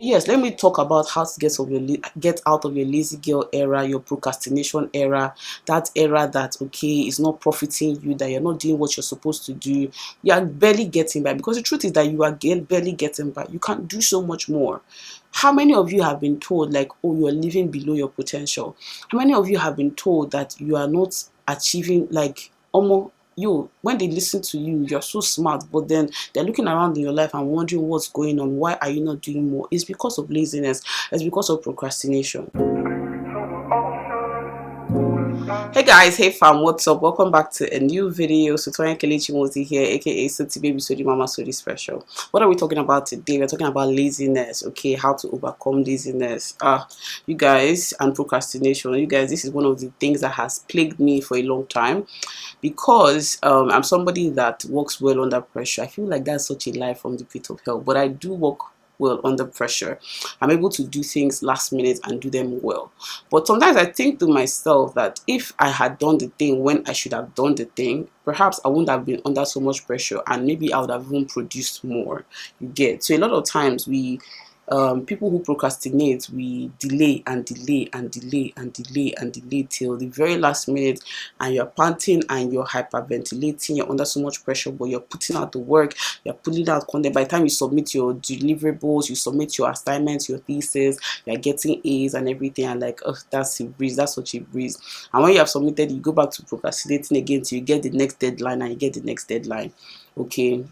Yes, let me talk about how to get out of your lazy girl era, your procrastination era, that era that okay is not profiting you, that you're not doing what you're supposed to do. You are barely getting by, because the truth is that you are barely getting by. You can do so much more. How many of you have been told like, oh, you're living below your potential? How many of you have been told that you are not achieving, like, almost you, when they listen to you, you're so smart, but then they're looking around in your life and wondering what's going on. Why are you not doing more? It's because of laziness. It's because of procrastination. Hey guys, hey fam, what's up? Welcome back to a new video. So Toyin Kelechi Mozi here, aka Soti Baby Sodi Mama Sodi Special. What are we talking about today? We're talking about laziness, okay? How to overcome laziness. You guys, and procrastination. You guys, this is one of the things that has plagued me for a long time, because I'm somebody that works well under pressure. I feel like that's such a lie from the pit of hell, but I do work well under pressure. I'm able to do things last minute and do them well. But sometimes I think to myself that if I had done the thing when I should have done the thing, perhaps I wouldn't have been under so much pressure, and maybe I would have even produced more. You get? So a lot of times people who procrastinate, we delay and delay and delay and delay and delay till the very last minute, and you're panting and you're hyperventilating, you're under so much pressure, but you're putting out the work, you're pulling out content. By the time you submit your deliverables, you submit your assignments, your thesis, you're getting A's and everything, and like, oh, that's a breeze, that's such a breeze. And when you have submitted, you go back to procrastinating again till you get the next deadline, and you get the next deadline. Okay,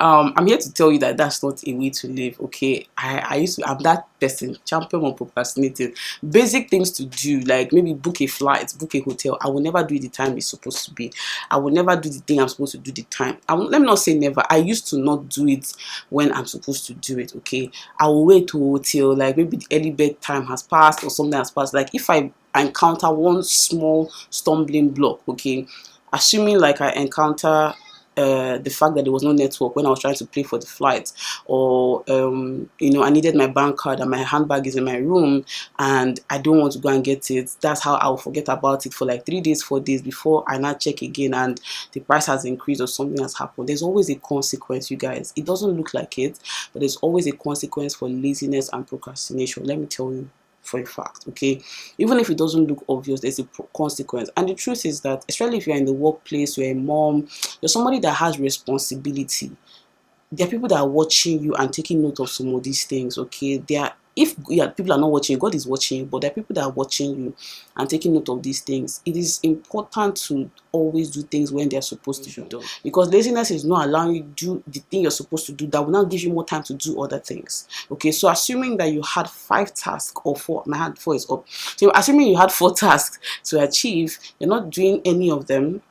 I'm here to tell you that that's not a way to live. Okay, I'm that person, champion on procrastinating. Basic things to do, like maybe book a flight, book a hotel, I will never do it the time it's supposed to be. I will never do the thing I'm supposed to do the time. Let me not say never. I used to not do it when I'm supposed to do it. Okay, I will wait till like maybe the early bed time has passed or something has passed. Like if I encounter one small stumbling block, okay, assuming like I encounter the fact that there was no network when I was trying to pay for the flight, or I needed my bank card and my handbag is in my room and I don't want to go and get it. That's how I'll forget about it for like 3 days, 4 days before I now check again and the price has increased or something has happened. There's always a consequence, you guys. It doesn't look like it, but there's always a consequence for laziness and procrastination. Let me tell you for a fact. Okay, even if it doesn't look obvious, there's a consequence. And the truth is that, especially if you're in the workplace, you're a mom, you're somebody that has responsibility, there are people that are watching you and taking note of some of these things. Okay, if people are not watching you, God is watching you, but there are people that are watching you and taking note of these things. It is important to always do things when they're supposed to be done, because laziness is not allowing you to do the thing you're supposed to do, that will now give you more time to do other things. Okay, so assuming that you had 5 tasks or 4, my hand 4 is up, so assuming you had 4 tasks to achieve, you're not doing any of them,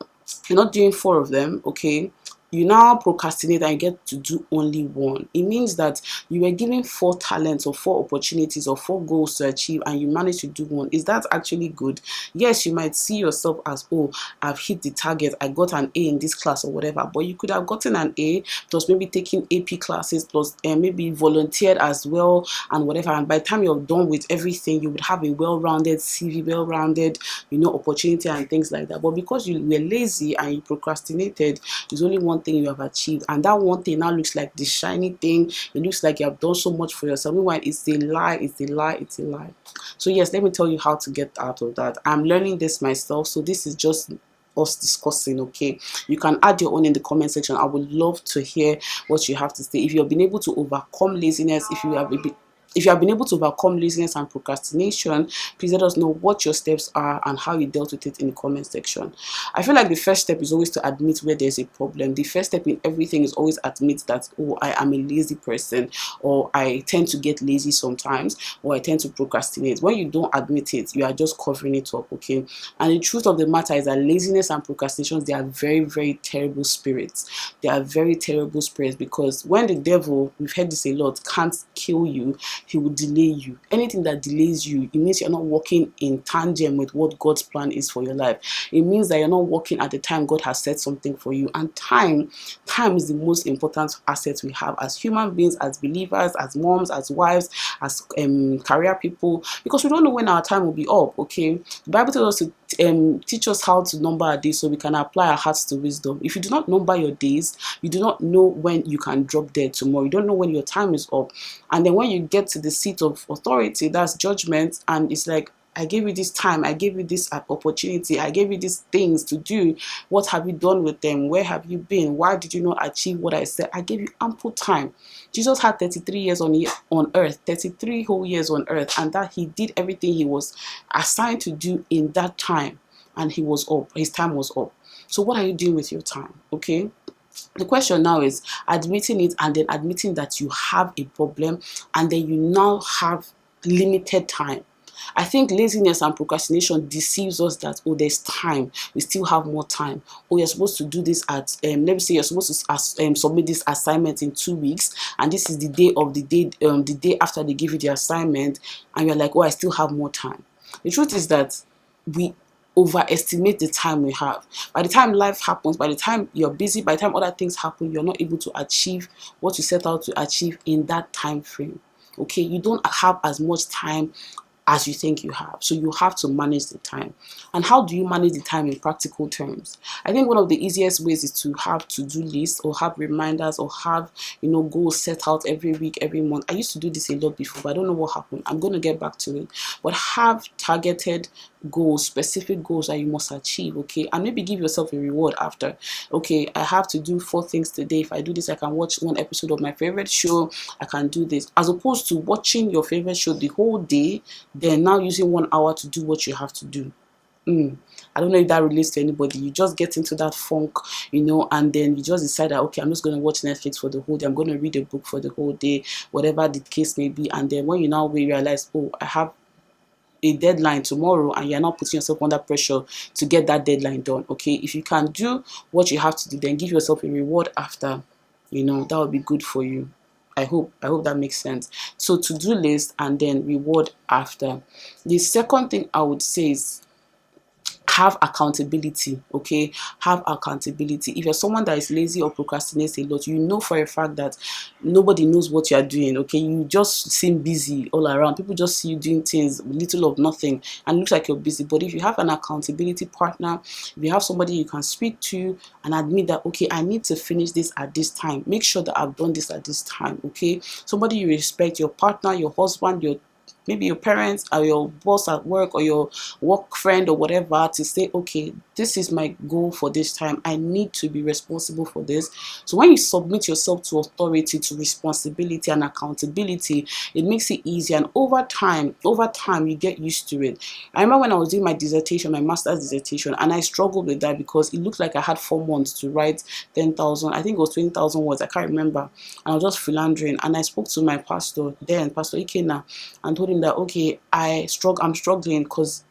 you're not doing 4 of them. Okay, you now procrastinate and you get to do only 1. It means that you were given 4 talents or 4 opportunities or 4 goals to achieve, and you managed to do 1. Is that actually good? Yes, you might see yourself as, oh, I've hit the target, I got an A in this class or whatever, but you could have gotten an A plus maybe taking AP classes plus maybe volunteered as well and whatever, and by the time you're done with everything, you would have a well-rounded CV, well-rounded opportunity and things like that. But because you were lazy and you procrastinated, there's only one thing you have achieved, and that one thing now looks like the shiny thing. It looks like you have done so much for yourself. Meanwhile, it's a lie, it's a lie, it's a lie. So yes, let me tell you how to get out of that. I'm learning this myself, so this is just us discussing. Okay, you can add your own in the comment section. I would love to hear what you have to say. If you have been able to overcome laziness, if you have been able to overcome laziness and procrastination, please let us know what your steps are and how you dealt with it in the comment section. I feel like the first step is always to admit where there's a problem. The first step in everything is always admit that, oh, I am a lazy person, or I tend to get lazy sometimes, or I tend to procrastinate. When you don't admit it, you are just covering it up. Okay, and the truth of the matter is that laziness and procrastination, they are very, very terrible spirits. They are very terrible spirits, because when the devil, we've heard this a lot, can't kill you, he will delay you. Anything that delays you, it means you're not working in tandem with what God's plan is for your life. It means that you're not working at the time God has set something for you. And time is the most important asset we have as human beings, as believers, as moms, as wives, as career people, because we don't know when our time will be up. Okay, the Bible tells us to teach us how to number our days so we can apply our hearts to wisdom. If you do not number your days, you do not know when you can drop dead tomorrow. You don't know when your time is up, and then when you get to the seat of authority, that's judgment, and it's like, I gave you this time, I gave you this opportunity, I gave you these things to do. What have you done with them? Where have you been? Why did you not achieve what I said? I gave you ample time. Jesus had 33 years on earth, 33 whole years on earth, and that he did everything he was assigned to do in that time, and he was up. His time was up. So what are you doing with your time? Okay. The question now is admitting it, and then admitting that you have a problem, and then you now have limited time. I think laziness and procrastination deceives us that, oh, there's time, we still have more time. Oh, you're supposed to do this at let me say you're supposed to submit this assignment in 2 weeks, and this is the day of the day after they give you the assignment, and you're like, oh, I still have more time. The truth is that we overestimate the time we have. By the time life happens, by the time you're busy, by the time other things happen, you're not able to achieve what you set out to achieve in that time frame. Okay, you don't have as much time as you think you have. So you have to manage the time. And how do you manage the time in practical terms? I think one of the easiest ways is to have to-do lists, or have reminders, or have, goals set out every week, every month. I used to do this a lot before, but I don't know what happened. I'm going to get back to it. But have targeted goals, specific goals that you must achieve, okay? And maybe give yourself a reward after. Okay, I have to do 4 things today. If I do this, I can watch 1 episode of my favorite show. I can do this. As opposed to watching your favorite show the whole day, then now using 1 hour to do what you have to do. I don't know if that relates to anybody. You just get into that funk, and then you just decide that, okay, I'm just going to watch Netflix for the whole day. I'm going to read a book for the whole day, whatever the case may be. And then when you now realize, oh, I have a deadline tomorrow, and you're not putting yourself under pressure to get that deadline done. Okay, if you can do what you have to do, then give yourself a reward after. That would be good for you. I hope that makes sense. So to-do list and then reward after. The second thing I would say is have accountability. Okay, have accountability. If you're someone that is lazy or procrastinates a lot, you know for a fact that nobody knows what you are doing. Okay, you just seem busy all around. People just see you doing things, little of nothing, and it looks like you're busy. But if you have an accountability partner, if you have somebody you can speak to and admit that, okay, I need to finish this at this time, make sure that I've done this at this time. Okay, somebody you respect, your partner, your husband, maybe your parents or your boss at work or your work friend or whatever, to say, okay, this is my goal for this time. I need to be responsible for this. So when you submit yourself to authority, to responsibility and accountability, it makes it easier. And over time, you get used to it. I remember when I was doing my dissertation, my master's dissertation, and I struggled with that because it looked like I had 4 months to write 10,000, I think it was 20,000 words, I can't remember. And I was just philandering. And I spoke to my pastor then, Pastor Ikena, and told him that, okay, I'm struggling because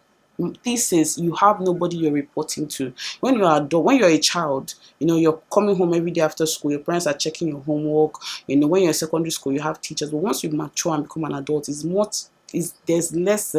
thesis, you have nobody you're reporting to. When you're a child, you're coming home every day after school, your parents are checking your homework. When you're in secondary school, you have teachers. But once you mature and become an adult, there's less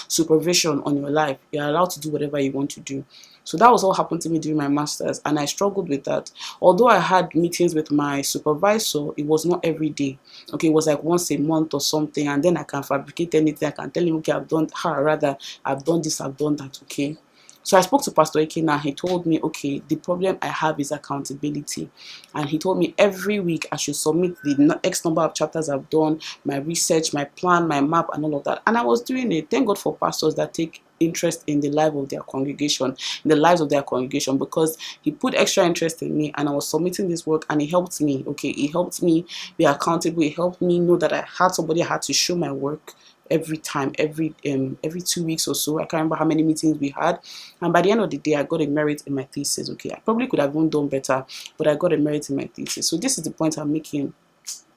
supervision on your life. You're allowed to do whatever you want to do. So that was all happened to me during my master's, and I struggled with that. Although I had meetings with my supervisor, it was not every day. Okay, it was like once a month or something, and then I can fabricate anything. I can tell him, okay, I've done this, I've done that. Okay. So I spoke to Pastor Ikena. He told me, okay, the problem I have is accountability. And he told me every week I should submit the X number of chapters I've done, my research, my plan, my map, and all of that. And I was doing it. Thank God for pastors that take interest in the life of their congregation, in the lives of their congregation, because he put extra interest in me, and I was submitting this work, and it helped me. Okay, it helped me be accountable. It helped me know that I had somebody I had to show my work every time, every 2 weeks or so. I can't remember how many meetings we had, and by the end of the day, I got a merit in my thesis. Okay, I probably could have even done better, but I got a merit in my thesis. So this is the point I'm making.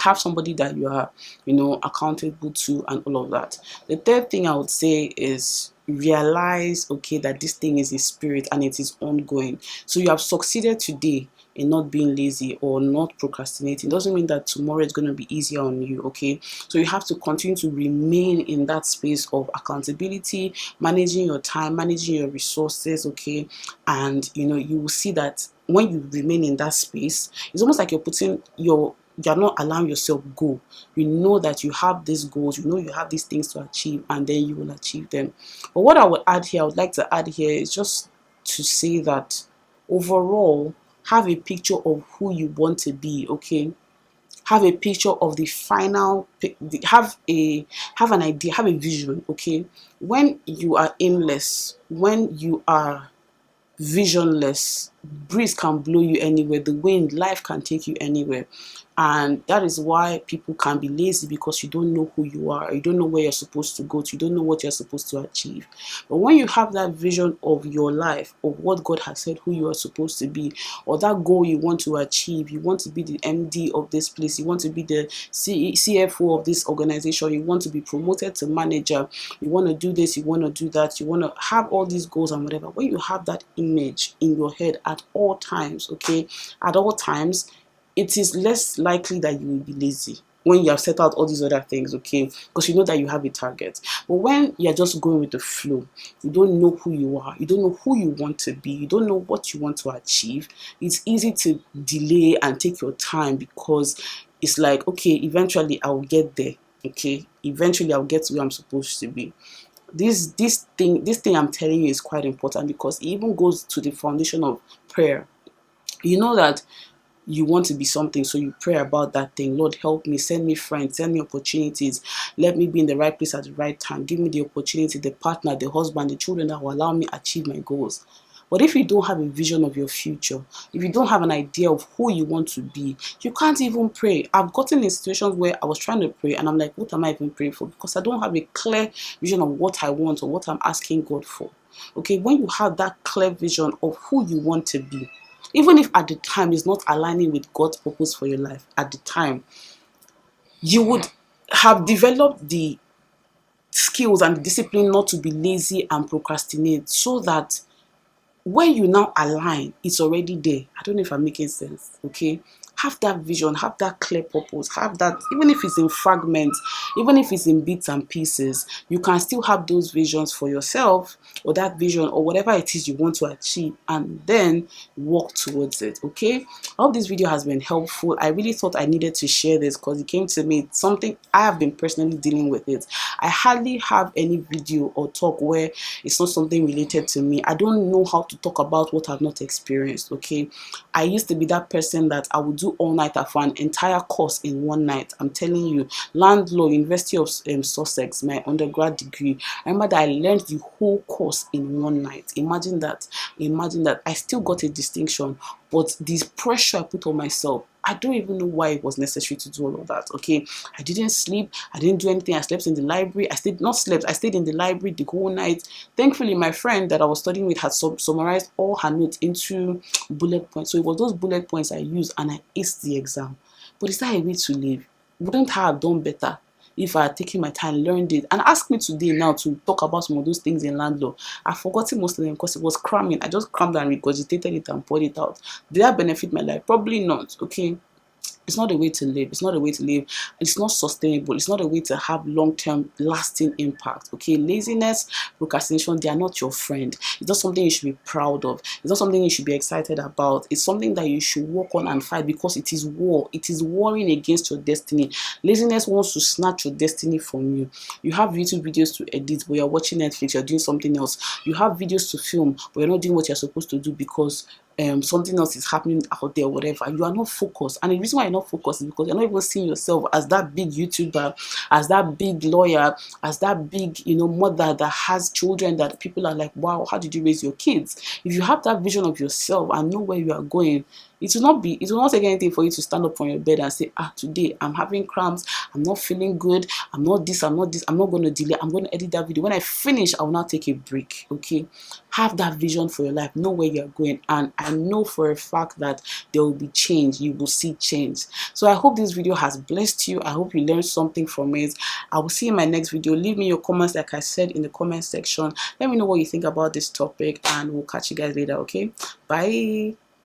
Have somebody that you are, accountable to, and all of that. The third thing I would say is realize, okay, that this thing is a spirit and it is ongoing. So you have succeeded today in not being lazy or not procrastinating. Doesn't mean that tomorrow is going to be easier on you. Okay, so you have to continue to remain in that space of accountability, managing your time, managing your resources. Okay, and you will see that when you remain in that space, it's almost like you're not allowing yourself go. You know that you have these goals, you have these things to achieve, and then you will achieve them. But what I would like to add here is just to say that overall, have a picture of who you want to be. Okay, have a picture of the final, have an idea, have a vision. Okay, when you are aimless, when you are visionless, breeze can blow you anywhere, the wind, life can take you anywhere. And that is why people can be lazy, because you don't know who you are, you don't know where you're supposed to go to, you don't know what you're supposed to achieve. But when you have that vision of your life, of what God has said who you are supposed to be, or that goal you want to achieve, you want to be the MD of this place, you want to be the CFO of this organization, you want to be promoted to manager, you want to do this, you want to do that, you want to have all these goals and whatever. When you have that image in your head at all times, okay, at all times, it is less likely that you will be lazy when you have set out all these other things, okay, because you know that you have a target. But when you're just going with the flow, you don't know who you are, you don't know who you want to be, you don't know what you want to achieve, it's easy to delay and take your time, because it's like, okay, eventually I'll get there, okay, eventually I'll get to where I'm supposed to be. This thing I'm telling you is quite important, because it even goes to the foundation of prayer. You know that you want to be something, so you pray about that thing. Lord, help me, send me friends, send me opportunities, let me be in the right place at the right time, give me the opportunity, the partner, the husband, the children that will allow me to achieve my goals. But if you don't have a vision of your future, if you don't have an idea of who you want to be, you can't even pray. I've gotten in situations where I was trying to pray and I'm like, what am I even praying for? Because I don't have a clear vision of what I want or what I'm asking God for. Okay, when you have that clear vision of who you want to be, even if at the time it's not aligning with God's purpose for your life, at the time, you would have developed the skills and the discipline not to be lazy and procrastinate, so that when you now align, it's already there. I don't know if I'm making sense, okay? Have that vision, have that clear purpose, have that, even if it's in fragments, even if it's in bits and pieces, you can still have those visions for yourself, or that vision, or whatever it is you want to achieve, and then work towards it, okay? I hope this video has been helpful. I really thought I needed to share this because it came to me, it's something I have been personally dealing with it. I hardly have any video or talk where it's not something related to me. I don't know how to talk about what I've not experienced, okay? I used to be that person that I would do all-nighter for an entire course in one night. I'm telling you, land law, University of Sussex, my undergrad degree. I remember that I learned the whole course in one night. Imagine that. Imagine that. I still got a distinction, but this pressure I put on myself, I don't even know why it was necessary to do all of that, okay? I didn't sleep, I didn't do anything. I slept in the library. I stayed in the library the whole night. Thankfully, my friend that I was studying with had summarized all her notes into bullet points. So it was those bullet points I used, and I aced the exam. But is that a way to live? Wouldn't I have done better if I had taken my time, learned it, and asked me today now to talk about some of those things in land law? I've forgotten most of them because it was cramming. I just crammed and regurgitated it and poured it out. Did that benefit my life? Probably not, okay? It's not a way to live. It's not a way to live. It's not sustainable. It's not a way to have long-term lasting impact, okay? Laziness, procrastination, they are not your friend. It's not something you should be proud of. It's not something you should be excited about. It's something that you should work on and fight, because it is war. It is warring against your destiny. Laziness wants to snatch your destiny from you. You have YouTube videos to edit, but you're watching Netflix, you're doing something else. You have videos to film, but you're not doing what you're supposed to do because something else is happening out there, whatever. You are not focused, and the reason why you're not focused is because you're not even seeing yourself as that big YouTuber, as that big lawyer, as that big, mother that has children that people are like, wow, how did you raise your kids? If you have that vision of yourself and know where you are going, it will not take anything for you to stand up from your bed and say, today I'm having cramps, I'm not feeling good, I'm not going to delay, I'm going to edit that video. When I finish, I will not take a break, okay? Have that vision for your life, know where you're going, and I know for a fact that there will be change. You will see change. So I hope this video has blessed you. I hope you learned something from it. I will see you in my next video. Leave me your comments, like I said, in the comment section. Let me know what you think about this topic, and we'll catch you guys later, okay? Bye.